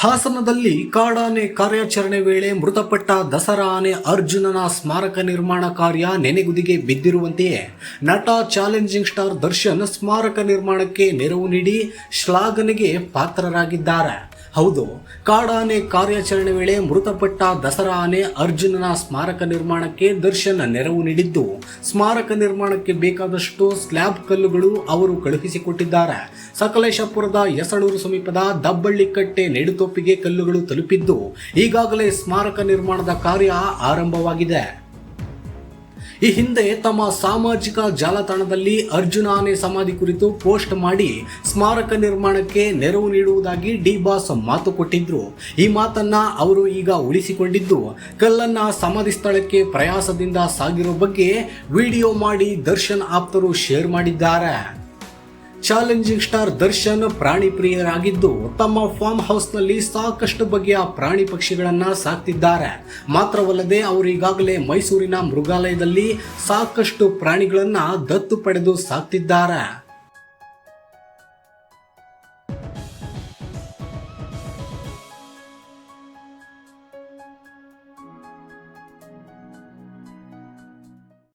ಹಾಸನದಲ್ಲಿ ಕಾಡಾನೆ ಕಾರ್ಯಾಚರಣೆ ವೇಳೆ ಮೃತಪಟ್ಟ ದಸರಾ ಆನೆ ಅರ್ಜುನನ ಸ್ಮಾರಕ ನಿರ್ಮಾಣ ಕಾರ್ಯ ನೆನೆಗುದಿಗೆ ಬಿದ್ದಿರುವಂತೆಯೇ ನಟ ಚಾಲೆಂಜಿಂಗ್ ಸ್ಟಾರ್ ದರ್ಶನ್ ಸ್ಮಾರಕ ನಿರ್ಮಾಣಕ್ಕೆ ನೆರವು ನೀಡಿ ಶ್ಲಾಘನೆಗೆ ಪಾತ್ರರಾಗಿದ್ದಾರೆ. ಹೌದು, ಕಾಡಾನೆ ಕಾರ್ಯಾಚರಣೆ ವೇಳೆ ಮೃತಪಟ್ಟ ದಸರಾ ಆನೆ ಅರ್ಜುನನ ಸ್ಮಾರಕ ನಿರ್ಮಾಣಕ್ಕೆ ದರ್ಶನ್ ನೆರವು ನೀಡಿದ್ದು, ಸ್ಮಾರಕ ನಿರ್ಮಾಣಕ್ಕೆ ಬೇಕಾದಷ್ಟು ಸ್ಲ್ಯಾಬ್ ಕಲ್ಲುಗಳು ಅವರು ಕಳುಹಿಸಿಕೊಟ್ಟಿದ್ದಾರೆ. ಸಕಲೇಶಪುರದ ಯಸಳೂರು ಸಮೀಪದ ದಬ್ಬಳ್ಳಿಕಟ್ಟೆ ನೆಡುತೊಪ್ಪಿಗೆ ಕಲ್ಲುಗಳು ತಲುಪಿದ್ದು, ಈಗಾಗಲೇ ಸ್ಮಾರಕ ನಿರ್ಮಾಣದ ಕಾರ್ಯ ಆರಂಭವಾಗಿದೆ. ಈ ಹಿಂದೆ ತಮ್ಮ ಸಾಮಾಜಿಕ ಜಾಲತಾಣದಲ್ಲಿ ಅರ್ಜುನ ಆನೆ ಸಮಾಧಿ ಕುರಿತು ಪೋಸ್ಟ್ ಮಾಡಿ ಸ್ಮಾರಕ ನಿರ್ಮಾಣಕ್ಕೆ ನೆರವು ನೀಡುವುದಾಗಿ ಡಿ ಬಾಸ್ ಮಾತು ಕೊಟ್ಟಿದ್ರು. ಈ ಮಾತನ್ನ ಅವರು ಈಗ ಉಳಿಸಿಕೊಂಡಿದ್ದು, ಕಲ್ಲನ್ನ ಸಮಾಧಿ ಸ್ಥಳಕ್ಕೆ ಪ್ರಯಾಸದಿಂದ ಸಾಗಿರೋ ಬಗ್ಗೆ ವಿಡಿಯೋ ಮಾಡಿ ದರ್ಶನ್ ಆಪ್ತರು ಶೇರ್ ಮಾಡಿದ್ದಾರೆ. ಚಾಲೆಂಜಿಂಗ್ ಸ್ಟಾರ್ ದರ್ಶನ್ ಪ್ರಾಣಿ ಪ್ರಿಯರಾಗಿದ್ದು, ತಮ್ಮ ಫಾರ್ಮ್ ಹೌಸ್ನಲ್ಲಿ ಸಾಕಷ್ಟು ಬಗೆಯ ಪ್ರಾಣಿ ಪಕ್ಷಿಗಳನ್ನ ಸಾಕ್ತಿದ್ದಾರೆ. ಮಾತ್ರವಲ್ಲದೆ ಅವರು ಈಗಾಗಲೇ ಮೈಸೂರಿನ ಮೃಗಾಲಯದಲ್ಲಿ ಸಾಕಷ್ಟು ಪ್ರಾಣಿಗಳನ್ನ ದತ್ತು ಪಡೆದು ಸಾಕ್ತಿದ್ದಾರೆ.